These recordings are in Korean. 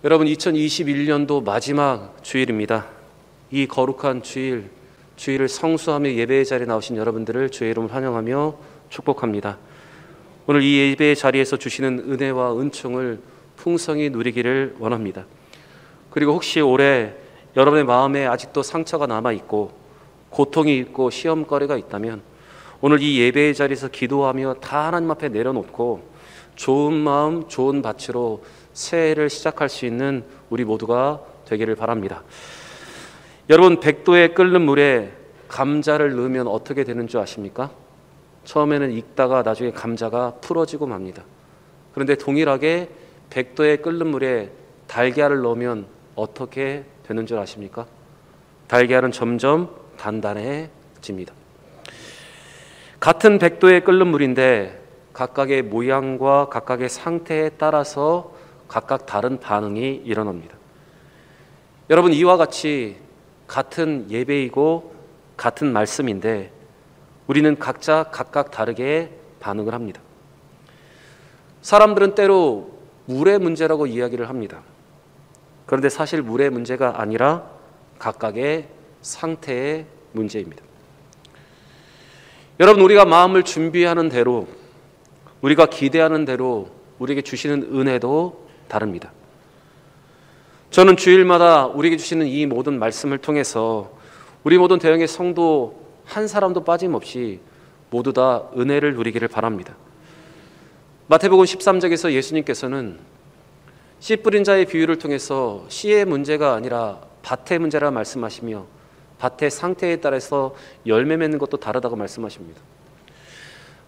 여러분, 2021년도 마지막 주일입니다. 이 거룩한 주일을 성수하며 예배의 자리에 나오신 여러분들을 주의 이름으로 환영하며 축복합니다. 오늘 이 예배의 자리에서 주시는 은혜와 은총을 풍성히 누리기를 원합니다. 그리고 혹시 올해 여러분의 마음에 아직도 상처가 남아있고 고통이 있고 시험거리가 있다면 오늘 이 예배의 자리에서 기도하며 다 하나님 앞에 내려놓고 좋은 마음, 좋은 밭으로 새해를 시작할 수 있는 우리 모두가 되기를 바랍니다. 여러분, 100도에 끓는 물에 감자를 넣으면 어떻게 되는 줄 아십니까? 처음에는 익다가 나중에 감자가 풀어지고 맙니다. 그런데 동일하게 100도에 끓는 물에 달걀을 넣으면 어떻게 되는 줄 아십니까? 달걀은 점점 단단해집니다. 같은 100도에 끓는 물인데 각각의 모양과 각각의 상태에 따라서 각각 다른 반응이 일어납니다. 여러분, 이와 같이 같은 예배이고 같은 말씀인데 우리는 각자 각각 다르게 반응을 합니다. 사람들은 때로 물의 문제라고 이야기를 합니다. 그런데 사실 물의 문제가 아니라 각각의 상태의 문제입니다. 여러분, 우리가 마음을 준비하는 대로, 우리가 기대하는 대로 우리에게 주시는 은혜도 다릅니다. 저는 주일마다 우리에게 주시는 이 모든 말씀을 통해서 우리 모든 대형의 성도 한 사람도 빠짐없이 모두 다 은혜를 누리기를 바랍니다. 마태복음 13장에서 예수님께서는 씨 뿌린 자의 비유를 통해서 씨의 문제가 아니라 밭의 문제라 말씀하시며 밭의 상태에 따라서 열매 맺는 것도 다르다고 말씀하십니다.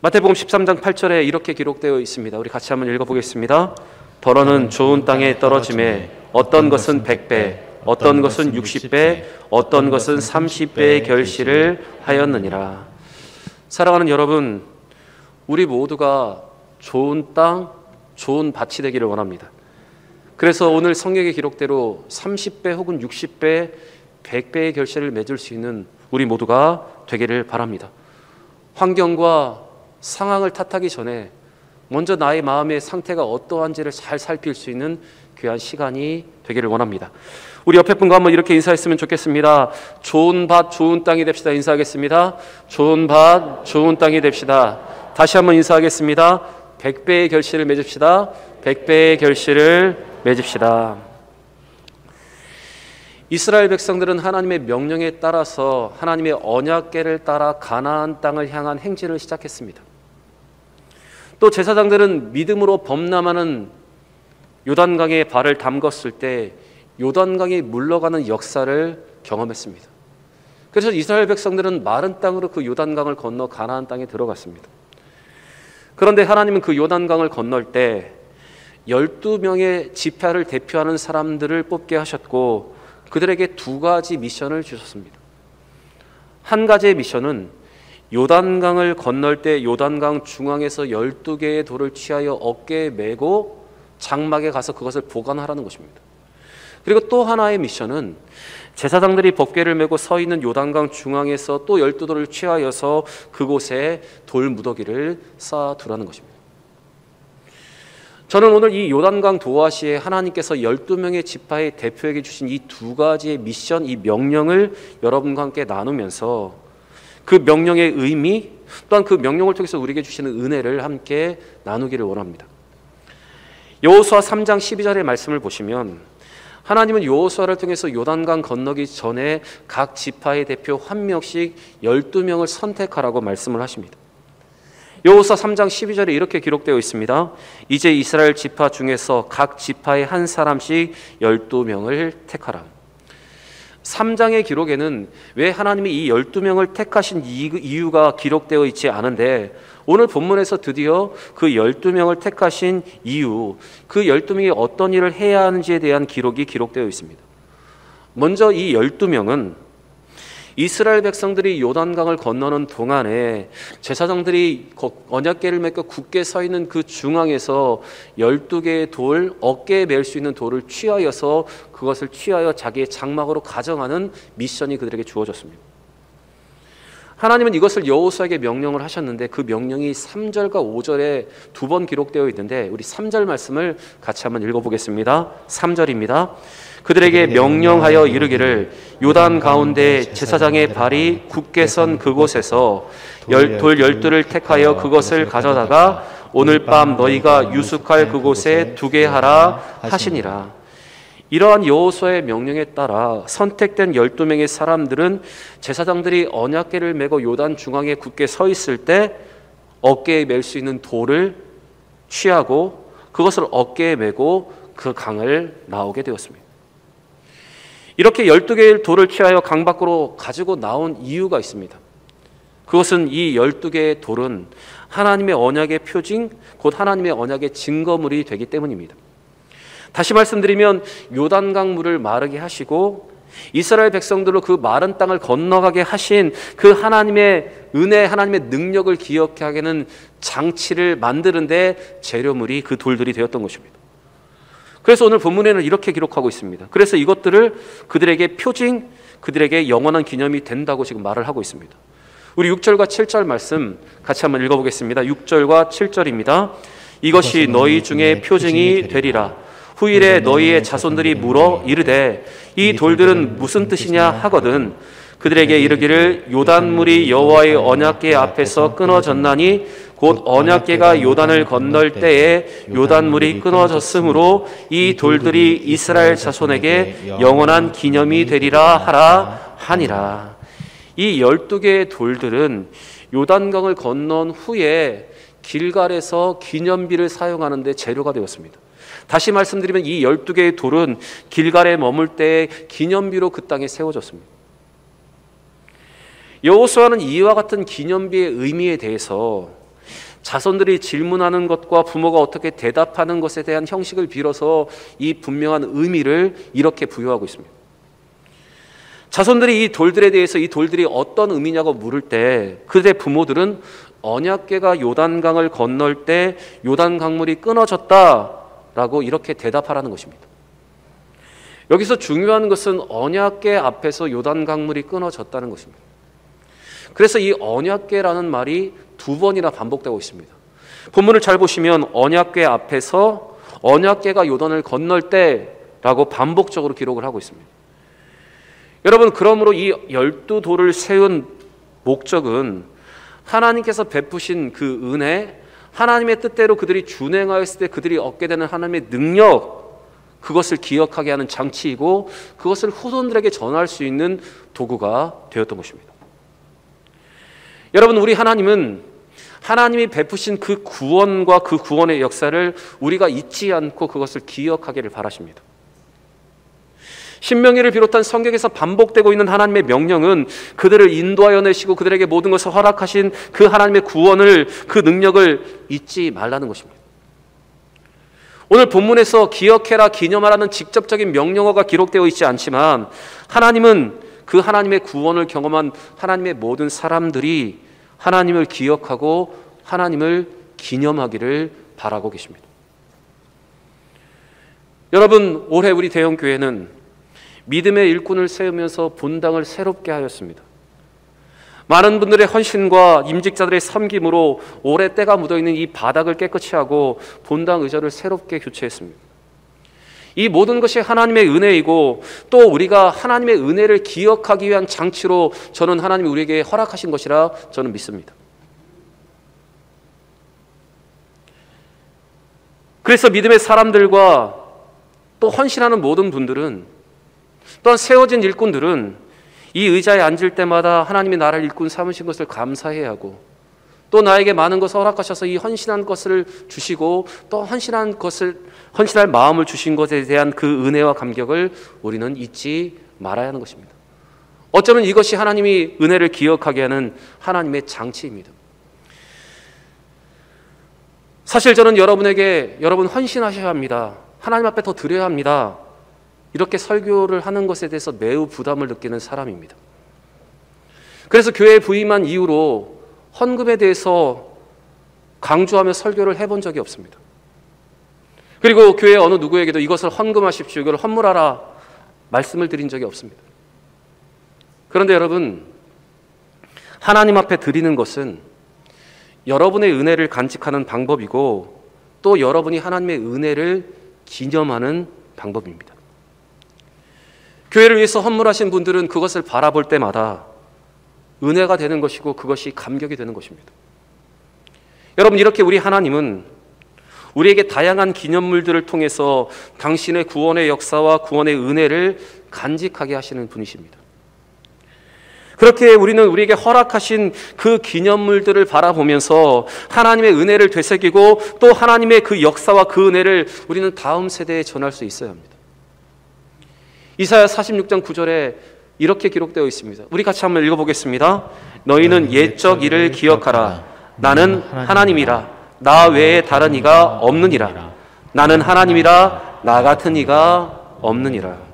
마태복음 13장 8절에 이렇게 기록되어 있습니다. 우리 같이 한번 읽어보겠습니다. 더러는 좋은 땅에 떨어짐에 어떤 것은 100배, 어떤 것은 60배, 어떤 것은 30배의 결실을 하였느니라. 사랑하는 여러분, 우리 모두가 좋은 땅, 좋은 밭이 되기를 원합니다. 그래서 오늘 성경의 기록대로 30배 혹은 60배, 100배의 결실을 맺을 수 있는 우리 모두가 되기를 바랍니다. 환경과 상황을 탓하기 전에 먼저 나의 마음의 상태가 어떠한지를 잘 살필 수 있는 귀한 시간이 되기를 원합니다. 우리 옆에 분과 한번 이렇게 인사했으면 좋겠습니다. 좋은 밭, 좋은 땅이 됩시다. 인사하겠습니다. 좋은 밭, 좋은 땅이 됩시다. 다시 한번 인사하겠습니다. 100배의 결실을 맺읍시다. 100배의 결실을 맺읍시다. 이스라엘 백성들은 하나님의 명령에 따라서 하나님의 언약궤를 따라 가나안 땅을 향한 행진을 시작했습니다. 또 제사장들은 믿음으로 범람하는 요단강에 발을 담궜을 때 요단강이 물러가는 역사를 경험했습니다. 그래서 이스라엘 백성들은 마른 땅으로 그 요단강을 건너 가나안 땅에 들어갔습니다. 그런데 하나님은 그 요단강을 건널 때 12명의 지파를 대표하는 사람들을 뽑게 하셨고 그들에게 두 가지 미션을 주셨습니다. 한 가지의 미션은 요단강을 건널 때 요단강 중앙에서 12개의 돌을 취하여 어깨에 메고 장막에 가서 그것을 보관하라는 것입니다. 그리고 또 하나의 미션은 제사장들이 법궤를 메고 서 있는 요단강 중앙에서 또 12돌을 취하여서 그곳에 돌 무더기를 쌓아두라는 것입니다. 저는 오늘 이 요단강 도하시에 하나님께서 12명의 지파의 대표에게 주신 이 두 가지의 미션, 이 명령을 여러분과 함께 나누면서 그 명령의 의미 또한 그 명령을 통해서 우리에게 주시는 은혜를 함께 나누기를 원합니다. 여호수아 3장 12절의 말씀을 보시면 하나님은 여호수아를 통해서 요단강 건너기 전에 각 지파의 대표 한 명씩 12명을 선택하라고 말씀을 하십니다. 여호수아 3장 12절에 이렇게 기록되어 있습니다. 이제 이스라엘 지파 중에서 각 지파의 한 사람씩 12명을 택하라. 3장의 기록에는 왜 하나님이 이 12명을 택하신 이유가 기록되어 있지 않은데 오늘 본문에서 드디어 그 12명을 택하신 이유, 그 12명이 어떤 일을 해야 하는지에 대한 기록이 기록되어 있습니다. 먼저 이 12명은 이스라엘 백성들이 요단강을 건너는 동안에 제사장들이 언약궤를 메고 굳게 서 있는 그 중앙에서 12개의 돌, 어깨에 맬 수 있는 돌을 취하여서 그것을 취하여 자기의 장막으로 가져가는 미션이 그들에게 주어졌습니다. 하나님은 이것을 여호수아에게 명령을 하셨는데 그 명령이 3절과 5절에 두 번 기록되어 있는데 우리 3절 말씀을 같이 한번 읽어보겠습니다. 3절입니다. 그들에게 명령하여 이르기를 요단 가운데 제사장의 발이 굳게 선 그곳에서 돌 12를 택하여 그것을 가져다가 오늘 밤 너희가 유숙할 그곳에 두게 하라 하시니라. 이러한 여호수아의 명령에 따라 선택된 12명의 사람들은 제사장들이 언약궤를 메고 요단 중앙에 굳게 서 있을 때 어깨에 맬 수 있는 돌을 취하고 그것을 어깨에 메고 그 강을 나오게 되었습니다. 이렇게 12개의 돌을 취하여 강 밖으로 가지고 나온 이유가 있습니다. 그것은 이 12개의 돌은 하나님의 언약의 표징, 곧 하나님의 언약의 증거물이 되기 때문입니다. 다시 말씀드리면 요단강 물을 마르게 하시고 이스라엘 백성들로 그 마른 땅을 건너가게 하신 그 하나님의 은혜, 하나님의 능력을 기억하게 하는 장치를 만드는데 재료물이 그 돌들이 되었던 것입니다. 그래서 오늘 본문에는 이렇게 기록하고 있습니다. 그래서 이것들을 그들에게 표징, 그들에게 영원한 기념이 된다고 지금 말을 하고 있습니다. 우리 6절과 7절 말씀 같이 한번 읽어보겠습니다. 6절과 7절입니다. 이것이 너희 중에 표징이 되리라. 후일에 너희의 자손들이 물어 이르되 이 돌들은 무슨 뜻이냐 하거든 그들에게 이르기를 요단물이 여호와의 언약궤 앞에서 끊어졌나니 곧 언약궤가 요단을 건널 때에 요단물이 끊어졌으므로 이 돌들이 이스라엘 자손에게 영원한 기념이 되리라 하라 하니라. 이 12개의 돌들은 요단강을 건넌 후에 길갈에서 기념비를 사용하는 데 재료가 되었습니다. 다시 말씀드리면 이 12개의 돌은 길갈에 머물 때 기념비로 그 땅에 세워졌습니다. 여호수아는 이와 같은 기념비의 의미에 대해서 자손들이 질문하는 것과 부모가 어떻게 대답하는 것에 대한 형식을 빌어서 이 분명한 의미를 이렇게 부여하고 있습니다. 자손들이 이 돌들에 대해서 이 돌들이 어떤 의미냐고 물을 때 그들의 부모들은 언약궤가 요단강을 건널 때 요단강물이 끊어졌다라고 이렇게 대답하라는 것입니다. 여기서 중요한 것은 언약궤 앞에서 요단강물이 끊어졌다는 것입니다. 그래서 이 언약궤라는 말이 두 번이나 반복되고 있습니다. 본문을 잘 보시면 언약궤 앞에서 언약궤가 요단을 건널 때라고 반복적으로 기록을 하고 있습니다. 여러분, 그러므로 이 12돌을 세운 목적은 하나님께서 베푸신 그 은혜, 하나님의 뜻대로 그들이 준행하였을 때 그들이 얻게 되는 하나님의 능력, 그것을 기억하게 하는 장치이고 그것을 후손들에게 전할 수 있는 도구가 되었던 것입니다. 여러분, 우리 하나님은 하나님이 베푸신 그 구원과 그 구원의 역사를 우리가 잊지 않고 그것을 기억하기를 바라십니다. 신명기를 비롯한 성경에서 반복되고 있는 하나님의 명령은 그들을 인도하여 내시고 그들에게 모든 것을 허락하신 그 하나님의 구원을, 그 능력을 잊지 말라는 것입니다. 오늘 본문에서 기억해라, 기념하라는 직접적인 명령어가 기록되어 있지 않지만 하나님은 그 하나님의 구원을 경험한 하나님의 모든 사람들이 하나님을 기억하고 하나님을 기념하기를 바라고 계십니다. 여러분, 올해 우리 대형교회는 믿음의 일꾼을 세우면서 본당을 새롭게 하였습니다. 많은 분들의 헌신과 임직자들의 섬김으로 올해 때가 묻어있는 이 바닥을 깨끗이 하고 본당 의자를 새롭게 교체했습니다. 이 모든 것이 하나님의 은혜이고 또 우리가 하나님의 은혜를 기억하기 위한 장치로 저는 하나님이 우리에게 허락하신 것이라 저는 믿습니다. 그래서 믿음의 사람들과 또 헌신하는 모든 분들은, 또한 세워진 일꾼들은 이 의자에 앉을 때마다 하나님이 나를 일꾼 삼으신 것을 감사해야 하고 또 나에게 많은 것을 허락하셔서 이 헌신한 것을 주시고 또 헌신할 마음을 주신 것에 대한 그 은혜와 감격을 우리는 잊지 말아야 하는 것입니다. 어쩌면 이것이 하나님이 은혜를 기억하게 하는 하나님의 장치입니다. 사실 저는 여러분 헌신하셔야 합니다. 하나님 앞에 더 드려야 합니다. 이렇게 설교를 하는 것에 대해서 매우 부담을 느끼는 사람입니다. 그래서 교회에 부임한 이후로 헌금에 대해서 강조하며 설교를 해본 적이 없습니다. 그리고 교회 어느 누구에게도 이것을 헌금하십시오, 이걸 헌물하라 말씀을 드린 적이 없습니다. 그런데 여러분, 하나님 앞에 드리는 것은 여러분의 은혜를 간직하는 방법이고 또 여러분이 하나님의 은혜를 기념하는 방법입니다. 교회를 위해서 헌물하신 분들은 그것을 바라볼 때마다 은혜가 되는 것이고 그것이 감격이 되는 것입니다. 여러분, 이렇게 우리 하나님은 우리에게 다양한 기념물들을 통해서 당신의 구원의 역사와 구원의 은혜를 간직하게 하시는 분이십니다. 그렇게 우리는 우리에게 허락하신 그 기념물들을 바라보면서 하나님의 은혜를 되새기고 또 하나님의 그 역사와 그 은혜를 우리는 다음 세대에 전할 수 있어야 합니다. 이사야 46장 9절에 이렇게 기록되어 있습니다. 우리 같이 한번 읽어보겠습니다. 너희는 옛적 일을 기억하라. 나는 하나님이라. 나 외에 다른 이가 없느니라. 나는 하나님이라. 나 같은 이가 없느니라.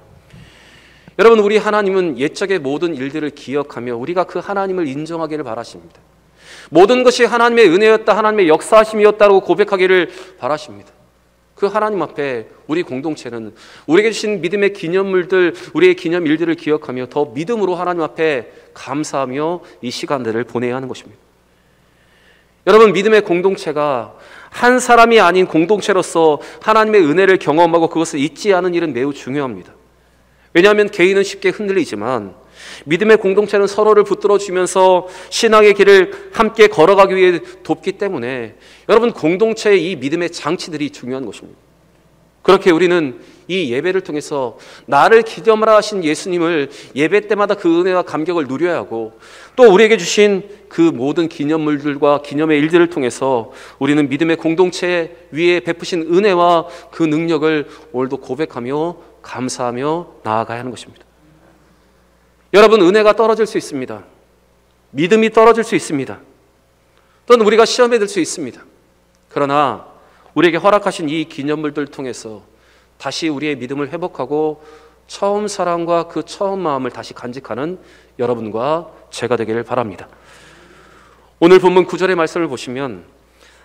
여러분, 우리 하나님은 옛적의 모든 일들을 기억하며 우리가 그 하나님을 인정하기를 바라십니다. 모든 것이 하나님의 은혜였다, 하나님의 역사하심이었다고 고백하기를 바라십니다. 그 하나님 앞에 우리 공동체는 우리에게 주신 믿음의 기념물들, 우리의 기념일들을 기억하며 더 믿음으로 하나님 앞에 감사하며 이 시간들을 보내야 하는 것입니다. 여러분, 믿음의 공동체가 한 사람이 아닌 공동체로서 하나님의 은혜를 경험하고 그것을 잊지 않은 일은 매우 중요합니다. 왜냐하면 개인은 쉽게 흔들리지만 믿음의 공동체는 서로를 붙들어주면서 신앙의 길을 함께 걸어가기 위해 돕기 때문에 여러분, 공동체의 이 믿음의 장치들이 중요한 것입니다. 그렇게 우리는 이 예배를 통해서 나를 기념하라 하신 예수님을 예배 때마다 그 은혜와 감격을 누려야 하고 또 우리에게 주신 그 모든 기념물들과 기념의 일들을 통해서 우리는 믿음의 공동체 위에 베푸신 은혜와 그 능력을 오늘도 고백하며 감사하며 나아가야 하는 것입니다. 여러분, 은혜가 떨어질 수 있습니다. 믿음이 떨어질 수 있습니다. 또는 우리가 시험에 들 수 있습니다. 그러나 우리에게 허락하신 이 기념물들을 통해서 다시 우리의 믿음을 회복하고 처음 사랑과 그 처음 마음을 다시 간직하는 여러분과 제가 되기를 바랍니다. 오늘 본문 9절의 말씀을 보시면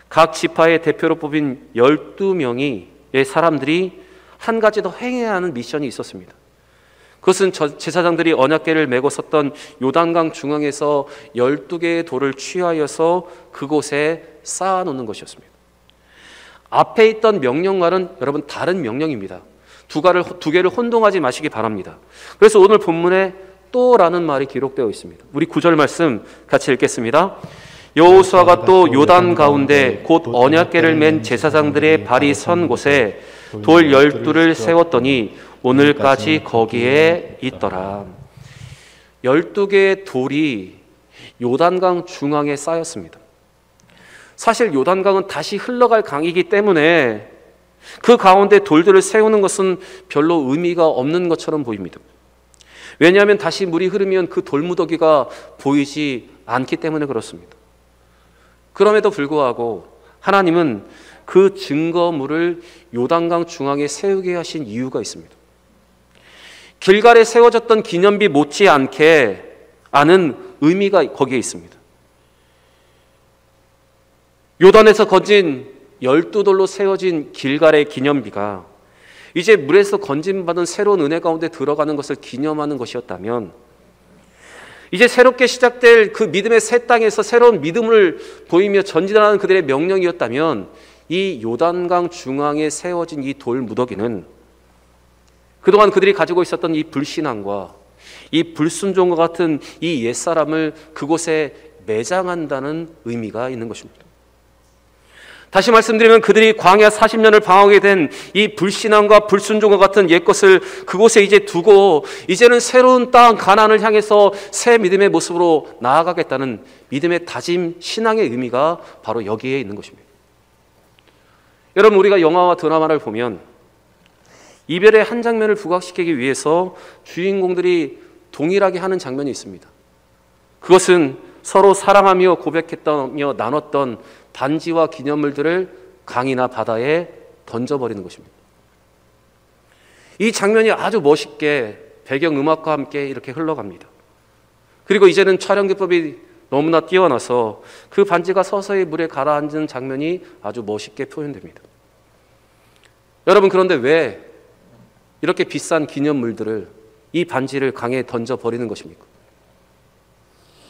각 지파의 대표로 뽑힌 12명의 사람들이 한 가지 더 행해야 하는 미션이 있었습니다. 그것은 제사장들이 언약궤를 메고 섰던 요단강 중앙에서 12개의 돌을 취하여서 그곳에 쌓아놓는 것이었습니다. 앞에 있던 명령과는 여러분 다른 명령입니다. 두 개를 혼동하지 마시기 바랍니다. 그래서 오늘 본문에 또라는 말이 기록되어 있습니다. 우리 9절 말씀 같이 읽겠습니다. 여호수아가 또 요단 가운데 곧 언약궤를 맨 제사장들의 발이 선 곳에 돌 12를 세웠더니 오늘까지 거기에 있더라. 12개의 돌이 요단강 중앙에 쌓였습니다. 사실 요단강은 다시 흘러갈 강이기 때문에 그 가운데 돌들을 세우는 것은 별로 의미가 없는 것처럼 보입니다. 왜냐하면 다시 물이 흐르면 그 돌무더기가 보이지 않기 때문에 그렇습니다. 그럼에도 불구하고 하나님은 그 증거물을 요단강 중앙에 세우게 하신 이유가 있습니다. 길갈에 세워졌던 기념비 못지않게 아는 의미가 거기에 있습니다. 요단에서 건진 12돌로 세워진 길갈의 기념비가 이제 물에서 건진받은 새로운 은혜 가운데 들어가는 것을 기념하는 것이었다면, 이제 새롭게 시작될 그 믿음의 새 땅에서 새로운 믿음을 보이며 전진하는 그들의 명령이었다면, 이 요단강 중앙에 세워진 이 돌 무더기는 그동안 그들이 가지고 있었던 이 불신앙과 이 불순종과 같은 이 옛사람을 그곳에 매장한다는 의미가 있는 것입니다. 다시 말씀드리면 그들이 광야 40년을 방황하게 된 이 불신앙과 불순종과 같은 옛것을 그곳에 이제 두고 이제는 새로운 땅 가나안을 향해서 새 믿음의 모습으로 나아가겠다는 믿음의 다짐, 신앙의 의미가 바로 여기에 있는 것입니다. 여러분, 우리가 영화와 드라마를 보면 이별의 한 장면을 부각시키기 위해서 주인공들이 동일하게 하는 장면이 있습니다. 그것은 서로 사랑하며 고백했다며 나눴던 반지와 기념물들을 강이나 바다에 던져버리는 것입니다. 이 장면이 아주 멋있게 배경음악과 함께 이렇게 흘러갑니다. 그리고 이제는 촬영 기법이 너무나 뛰어나서 그 반지가 서서히 물에 가라앉는 장면이 아주 멋있게 표현됩니다. 여러분, 그런데 왜 이렇게 비싼 기념물들을, 이 반지를 강에 던져버리는 것입니까?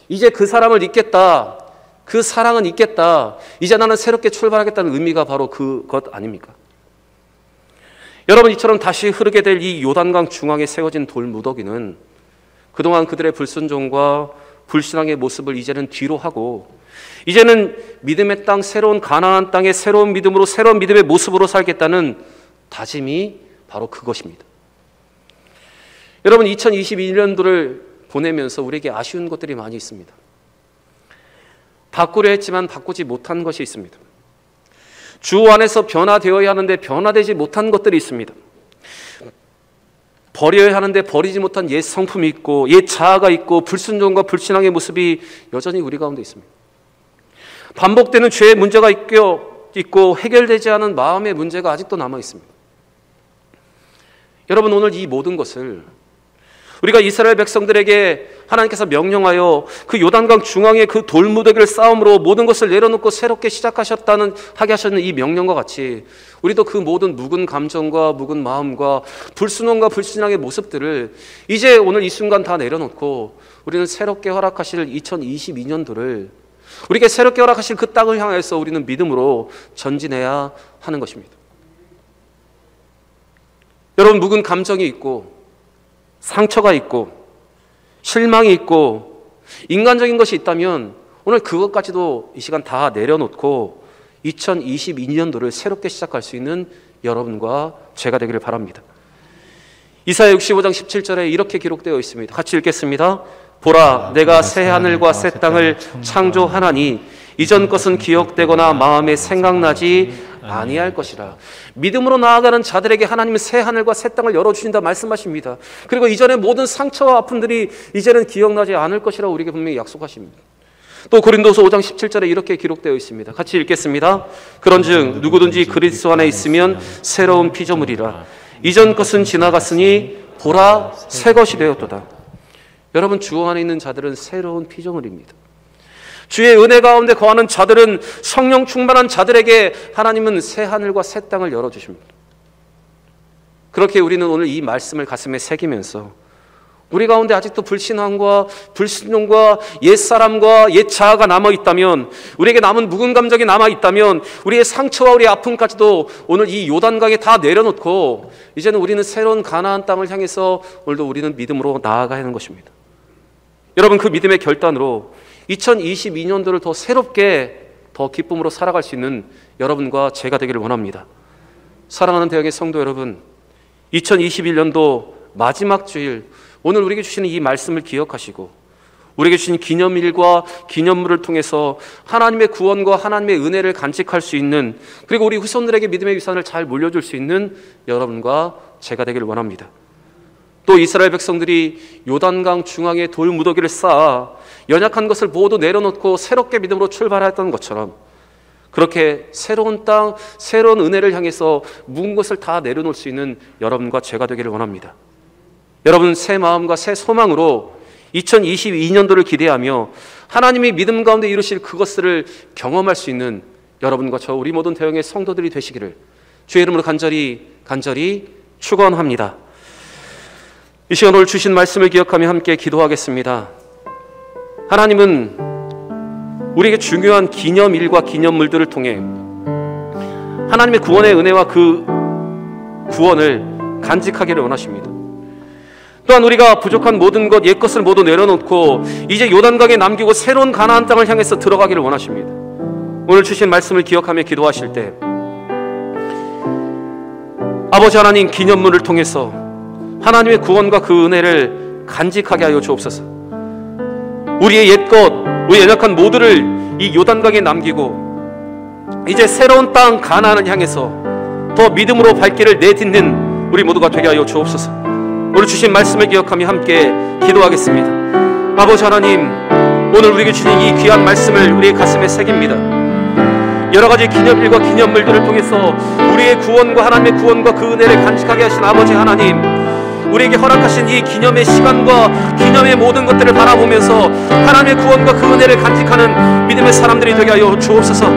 이제 그 사람을 잊겠다. 그 사랑은 잊겠다. 이제 나는 새롭게 출발하겠다는 의미가 바로 그것 아닙니까? 여러분, 이처럼 다시 흐르게 될 이 요단강 중앙에 세워진 돌무더기는 그동안 그들의 불순종과 불신앙의 모습을 이제는 뒤로 하고 이제는 믿음의 땅, 새로운 가나안 땅의 새로운 믿음으로, 새로운 믿음의 모습으로 살겠다는 다짐이 바로 그것입니다. 여러분, 2022년도를 보내면서 우리에게 아쉬운 것들이 많이 있습니다. 바꾸려 했지만 바꾸지 못한 것이 있습니다. 주 안에서 변화되어야 하는데 변화되지 못한 것들이 있습니다. 버려야 하는데 버리지 못한 옛 성품이 있고 옛 자아가 있고 불순종과 불신앙의 모습이 여전히 우리 가운데 있습니다. 반복되는 죄의 문제가 있고 해결되지 않은 마음의 문제가 아직도 남아 있습니다. 여러분, 오늘 이 모든 것을 우리가 이스라엘 백성들에게 하나님께서 명령하여 그 요단강 중앙에 그 돌무더기를 쌓음으로 모든 것을 내려놓고 새롭게 하게 하셨는 이 명령과 같이 우리도 그 모든 묵은 감정과 묵은 마음과 불순종과 불신앙의 모습들을 이제 오늘 이 순간 다 내려놓고 우리는 새롭게 허락하실 2022년도를 우리에게 새롭게 허락하실 그 땅을 향해서 우리는 믿음으로 전진해야 하는 것입니다. 여러분, 묵은 감정이 있고 상처가 있고 실망이 있고 인간적인 것이 있다면 오늘 그것까지도 이 시간 다 내려놓고 2022년도를 새롭게 시작할 수 있는 여러분과 제가 되기를 바랍니다. 이사야 65장 17절에 이렇게 기록되어 있습니다. 같이 읽겠습니다. 보라, 내가 새 하늘과 새 땅을 창조하나니 이전 것은 기억되거나 마음에 생각나지 아니할 것이라. 믿음으로 나아가는 자들에게 하나님은 새 하늘과 새 땅을 열어주신다 말씀하십니다. 그리고 이전의 모든 상처와 아픔들이 이제는 기억나지 않을 것이라고 우리에게 분명히 약속하십니다. 또 고린도서 5장 17절에 이렇게 기록되어 있습니다. 같이 읽겠습니다. 그런즉 누구든지 그리스도 안에 있으면 새로운 피조물이라. 이전 것은 지나갔으니 보라, 새 것이 되었도다. 여러분, 주 안에 있는 자들은 새로운 피조물입니다. 주의 은혜 가운데 거하는 자들은, 성령 충만한 자들에게 하나님은 새 하늘과 새 땅을 열어주십니다. 그렇게 우리는 오늘 이 말씀을 가슴에 새기면서 우리 가운데 아직도 불신앙과 불순종과 옛사람과 옛 자아가 남아있다면, 우리에게 남은 묵은 감정이 남아있다면, 우리의 상처와 우리의 아픔까지도 오늘 이 요단강에 다 내려놓고 이제는 우리는 새로운 가나안 땅을 향해서 오늘도 우리는 믿음으로 나아가야 하는 것입니다. 여러분, 그 믿음의 결단으로 2022년도를 더 새롭게 더 기쁨으로 살아갈 수 있는 여러분과 제가 되기를 원합니다. 사랑하는 대학의 성도 여러분, 2021년도 마지막 주일, 오늘 우리에게 주시는 이 말씀을 기억하시고 우리에게 주신 기념일과 기념물을 통해서 하나님의 구원과 하나님의 은혜를 간직할 수 있는, 그리고 우리 후손들에게 믿음의 유산을 잘 물려줄 수 있는 여러분과 제가 되기를 원합니다. 또 이스라엘 백성들이 요단강 중앙에 돌무더기를 쌓아 연약한 것을 모두 내려놓고 새롭게 믿음으로 출발했던 것처럼 그렇게 새로운 땅, 새로운 은혜를 향해서 묵은 것을 다 내려놓을 수 있는 여러분과 제가 되기를 원합니다. 여러분, 새 마음과 새 소망으로 2022년도를 기대하며 하나님이 믿음 가운데 이루실 그것을 경험할 수 있는 여러분과 저 우리 모든 대형의 성도들이 되시기를 주의 이름으로 간절히 축원합니다. 이 시간 오늘 주신 말씀을 기억하며 함께 기도하겠습니다. 하나님은 우리에게 중요한 기념일과 기념물들을 통해 하나님의 구원의 은혜와 그 구원을 간직하기를 원하십니다. 또한 우리가 부족한 모든 것, 옛것을 모두 내려놓고 이제 요단강에 남기고 새로운 가나안 땅을 향해서 들어가기를 원하십니다. 오늘 주신 말씀을 기억하며 기도하실 때 아버지 하나님, 기념물을 통해서 하나님의 구원과 그 은혜를 간직하게 하여 주옵소서. 우리의 옛것, 우리의 연약한 모두를 이 요단강에 남기고 이제 새로운 땅 가나안을 향해서 더 믿음으로 발길을 내딛는 우리 모두가 되게 하여 주옵소서. 오늘 주신 말씀을 기억하며 함께 기도하겠습니다. 아버지 하나님, 오늘 우리에게 주신 이 귀한 말씀을 우리의 가슴에 새깁니다. 여러 가지 기념일과 기념물들을 통해서 우리의 구원과 하나님의 구원과 그 은혜를 간직하게 하신 아버지 하나님, 우리에게 허락하신 이 기념의 시간과 기념의 모든 것들을 바라보면서 하나님의 구원과 그 은혜를 간직하는 믿음의 사람들이 되게 하여 주옵소서.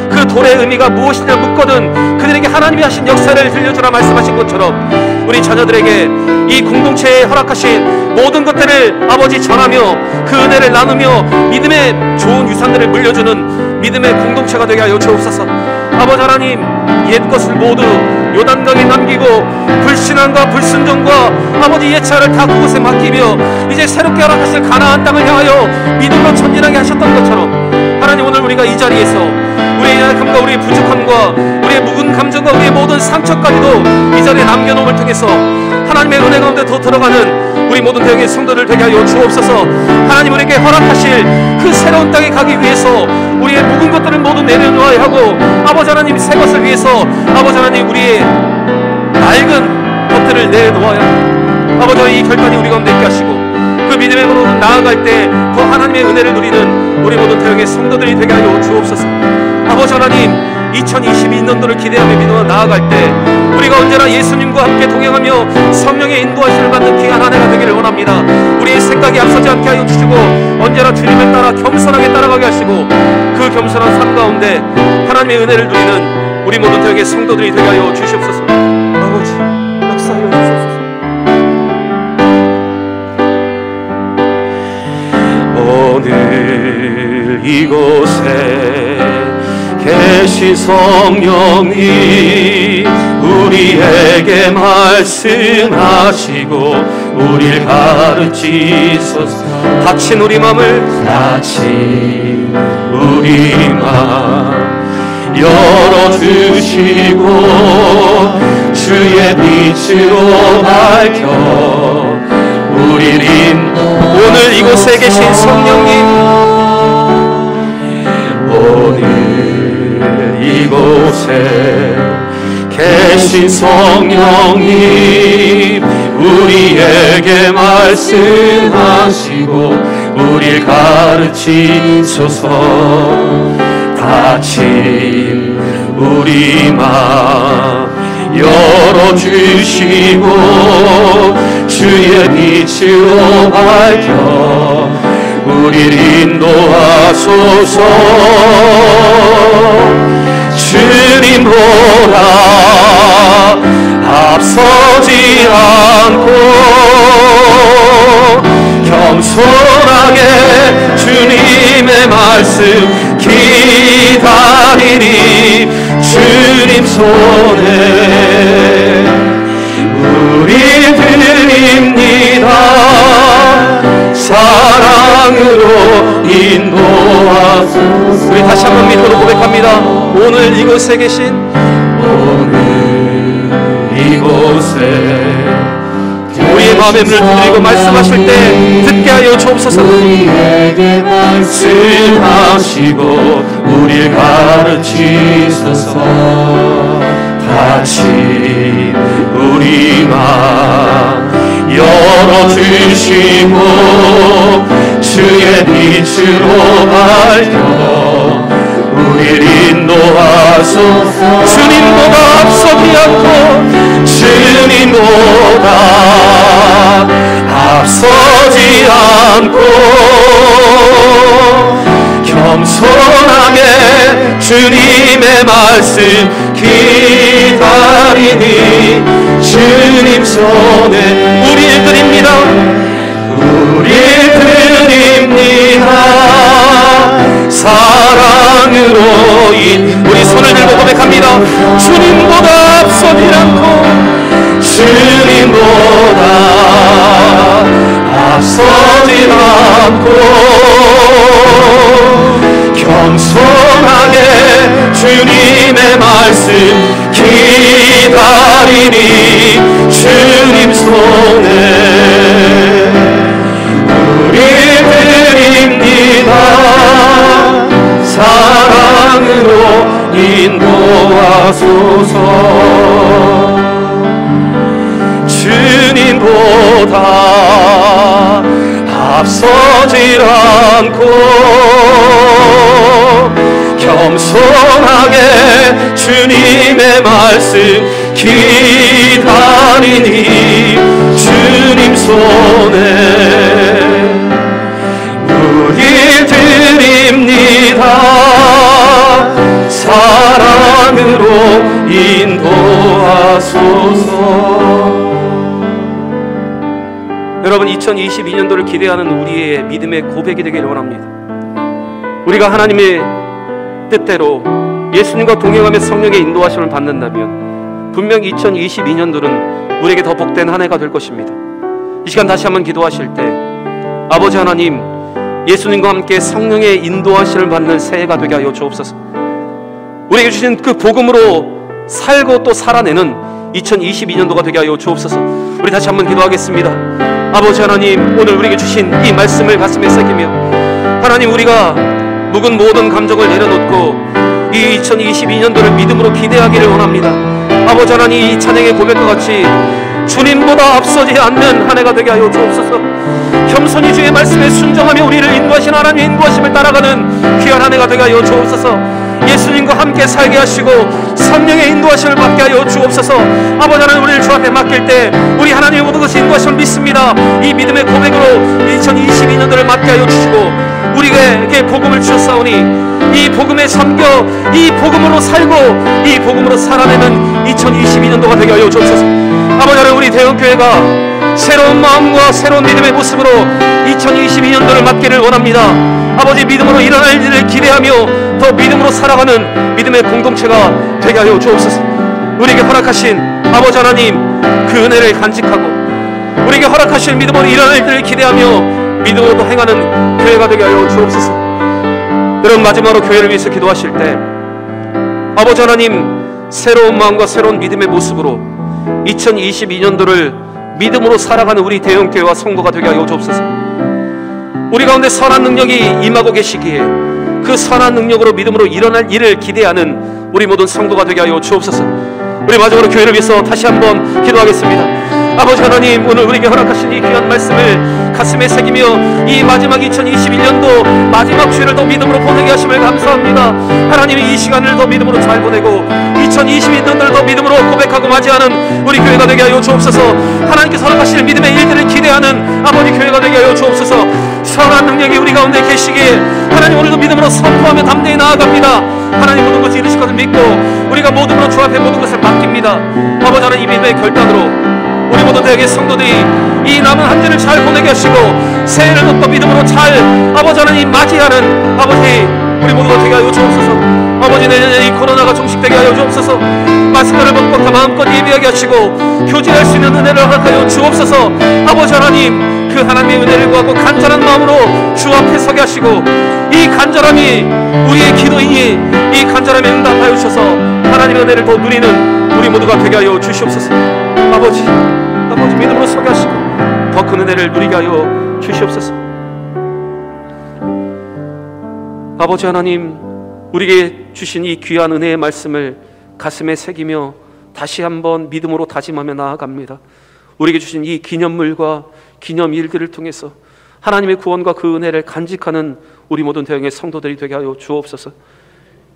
그 돌의 의미가 무엇이냐 묻거든 그들에게 하나님이 하신 역사를 들려주라 말씀하신 것처럼 우리 자녀들에게 이 공동체에 허락하신 모든 것들을 아버지 전하며 그 은혜를 나누며 믿음의 좋은 유산들을 물려주는 믿음의 공동체가 되게 하여 주옵소서. 아버지 하나님, 옛 것을 모두 요단강에 남기고 불신앙과 불순종과 아버지 옛차를 다 그곳에 맡기며 이제 새롭게 허락하실 가나안 땅을 향하여 믿음으로 전진하게 하셨던 것처럼 하나님, 오늘 우리가 이 자리에서 우리의 연약함과 우리의 부족함과 우리의 묵은 감정과 우리의 모든 상처까지도 이 자리에 남겨놓음을 통해서 하나님의 은혜 가운데 더 들어가는 우리 모든 대형의 성도들 되게 하여 주옵소서. 하나님, 우리에게 허락하실 그 새로운 땅에 가기 위해서 우리의 묵은 것들을 모두 내려놓아야 하고 아버지 하나님, 새 것을 위해서 아버지 하나님, 우리의 낡은 것들을 내놓아야 합니다. 아버지, 이 결단이 우리 가운데 있게 하시고 그 믿음의 걸로 나아갈 때 더 하나님의 은혜를 누리는 우리 모든 대형의 성도들이 되게 하여 주옵소서. 아버지 하나님, 2022년도를 기대하며 믿어 나아갈 때 우리가 언제나 예수님과 함께 동행하며 성령의 인도하심을 받는 귀한 한 해가 되기를 원합니다. 우리의 생각이 앞서지 않게 하여 주시고 언제나 주님을 따라 겸손하게 따라가게 하시고 그 겸손한 삶 가운데 하나님의 은혜를 누리는 우리 모든 대형의 성도들이 되게 하여 주시옵소서. 아버지, 역사하여 주옵소서. 오늘 이곳에 계신 성령이 우리에게 말씀하시고 우리를 가르치소서. 닫힌 우리 맘을 열어주시고 주의 빛으로 밝혀 우리를 오늘 이곳에 계신 성령님, 오늘 이곳에 계신 성령님 우리에게 말씀하시고 우리를 가르치소서. 닫힌 우리 맘 열어주시고 주의 빛으로 밝혀 우리를 인도하소서. 주님보다 앞서지 않고 겸손하게 주님의 말씀 기다리니 주님 손에 우리 드립니다. 사랑으로 인도하소서. 우리 다시 한번 믿음으로 고백합니다. 오늘 이곳에 계신, 오늘 이곳에 우리의 마음의 문을 두드리고 말씀하실 때 듣게 하여 주옵소서. 우리에게 말씀하시고 우리를 가르치소서. 닫힌 우리 맘 열어주시고 주의 빛으로 밝혀 우리를 인도하소서. 주님보다 앞서지 않고 주님보다 앞서지 않고 겸손하게 주님의 말씀 기다리니 주님 손에 우리를 드립니다. 우리를 드립니다. 사랑으로 우리 손을 들고 고백합니다. 주님보다 앞서지 않고 주님보다 앞서지 않고 겸손하게 주님의 말씀 기다리니 주님 손에 우리 드립니다. 사랑으로 인도하소서. 주님보다 앞서지 않고 겸손하게 주님의 말씀 기다리니 주님 손에 우리 드립니다. 사랑으로 인도하소서. 여러분, 2022년도를 기대하는 우리의 믿음의 고백이 되기를 원합니다. 우리가 하나님의 뜻대로 예수님과 동행하며 성령의 인도하심을 받는다면 분명 2022년도는 우리에게 더 복된 한 해가 될 것입니다. 이 시간 다시 한번 기도하실 때, 아버지 하나님, 예수님과 함께 성령의 인도하심을 받는 새해가 되게 하여 주옵소서. 우리에게 주신 그 복음으로 살고 또 살아내는 2022년도가 되게 하여 주옵소서. 우리 다시 한번 기도하겠습니다. 아버지 하나님, 오늘 우리에게 주신 이 말씀을 가슴에 새기며, 하나님, 우리가 묵은 모든 감정을 내려놓고 이 2022년도를 믿음으로 기대하기를 원합니다. 아버지 하나님, 이 찬양의 고백과 같이 주님보다 앞서지 않는 한 해가 되게 하여 주옵소서. 겸손히 주의 말씀에 순종하며 우리를 인도하신 하나님의 인도하심을 따라가는 귀한 한 해가 되게 하여 주옵소서. 예수님과 함께 살게 하시고 성령의 인도하심을 받게 하여 주옵소서. 아버지 하나님, 우리를 주 앞에 맡길 때 우리 하나님의 모든 것을 인도하심을 믿습니다. 이 믿음의 고백으로 2022년도를 맞게 하여 주시고 우리에게 복음을 주셨사오니 이 복음에 섬겨 이 복음으로 살고 이 복음으로 살아내는 2022년도가 되게 하여 주옵소서. 아버지 하나님, 우리 대형교회가 새로운 마음과 새로운 믿음의 모습으로 2022년도를 맞기를 원합니다. 아버지, 믿음으로 일어날 일을 기대하며 더 믿음으로 살아가는 믿음의 공동체가 되게 하여 주옵소서. 우리에게 허락하신 아버지 하나님, 그 은혜를 간직하고 우리에게 허락하신 믿음으로 일어날 일을 기대하며 믿음으로 또 행하는 교회가 되게 하여 주옵소서. 여러분, 마지막으로 교회를 위해서 기도하실 때, 아버지 하나님, 새로운 마음과 새로운 믿음의 모습으로 2022년도를 믿음으로 살아가는 우리 대형교회와 성도가 되게 하여 주옵소서. 우리 가운데 선한 능력이 임하고 계시기에 그 선한 능력으로 믿음으로 일어날 일을 기대하는 우리 모든 성도가 되게 하여 주옵소서. 우리 마지막으로 교회를 위해서 다시 한번 기도하겠습니다. 아버지 하나님, 오늘 우리에게 허락하신 이 귀한 말씀을 가슴에 새기며 이 마지막 2021년도 마지막 주일을 더 믿음으로 보내게 하심을 감사합니다. 하나님이 이 시간을 더 믿음으로 잘 보내고 2022년도를 더 믿음으로 고백하고 맞이하는 우리 교회가 되게 하여 주옵소서. 하나님께서 허락하실 믿음의 일들을 기대하는 아버지 교회가 되게 하여 주옵소서. 선한 능력이 우리 가운데 계시기에 하나님, 오늘도 믿음으로 선포하며 담대히 나아갑니다. 하나님, 모든 것을 이루실 것을 믿고 우리가 모든으로 주 앞에 모든 것을 맡깁니다. 아버지 하나님, 이 믿음의 결단으로 우리 모든 대학의 성도들이 이 남은 한 주를 잘 보내게 하시고 새해를 또 믿음으로 잘 아버지 하나님 맞이하는 아버지 우리 모두가 되게 하여 주옵소서. 아버지, 내년에 이 코로나가 종식되게 하여 주옵소서. 마스크를 벗고 다 마음껏 예비하게 하시고 교제할 수 있는 은혜를 허락하여 주옵소서. 아버지 하나님, 그 하나님의 은혜를 구하고 간절한 마음으로 주 앞에 서게 하시고 이 간절함이 우리의 기도이니 이 간절함에 응답하여 주셔서 하나님의 은혜를 더 누리는 우리 모두가 되게 하여 주시옵소서. 아버지 믿음으로 서게 하시고 더 큰 은혜를 누리게 하여 주시옵소서. 아버지 하나님, 우리에게 주신 이 귀한 은혜의 말씀을 가슴에 새기며 다시 한번 믿음으로 다짐하며 나아갑니다. 우리에게 주신 이 기념물과 기념일들을 통해서 하나님의 구원과 그 은혜를 간직하는 우리 모든 대형의 성도들이 되게 하여 주옵소서.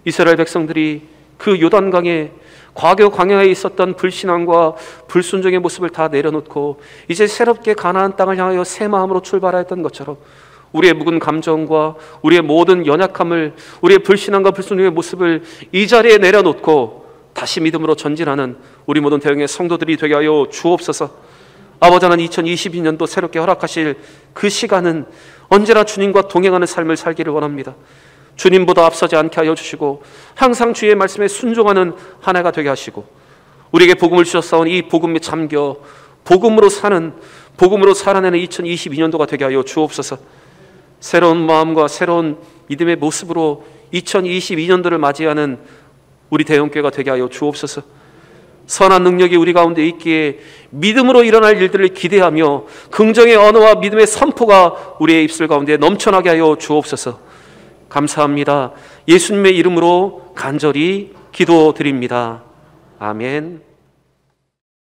이스라엘 백성들이 그 요단강에 과거 광야에 있었던 불신앙과 불순종의 모습을 다 내려놓고 이제 새롭게 가나안 땅을 향하여 새 마음으로 출발하였던 것처럼 우리의 묵은 감정과 우리의 모든 연약함을, 우리의 불신앙과 불순종의 모습을 이 자리에 내려놓고 다시 믿음으로 전진하는 우리 모든 대형의 성도들이 되게 하여 주옵소서. 아버지 하나님, 2022년도 새롭게 허락하실 그 시간은 언제나 주님과 동행하는 삶을 살기를 원합니다. 주님보다 앞서지 않게 하여 주시고 항상 주의 말씀에 순종하는 한 해가 되게 하시고 우리에게 복음을 주셨사오니 이 복음에 잠겨 복음으로 사는, 복음으로 살아내는 2022년도가 되게 하여 주옵소서. 새로운 마음과 새로운 믿음의 모습으로 2022년도를 맞이하는 우리 대형교회가 되게 하여 주옵소서. 선한 능력이 우리 가운데 있기에 믿음으로 일어날 일들을 기대하며 긍정의 언어와 믿음의 선포가 우리의 입술 가운데 넘쳐나게 하여 주옵소서. 감사합니다. 예수님의 이름으로 간절히 기도드립니다. 아멘.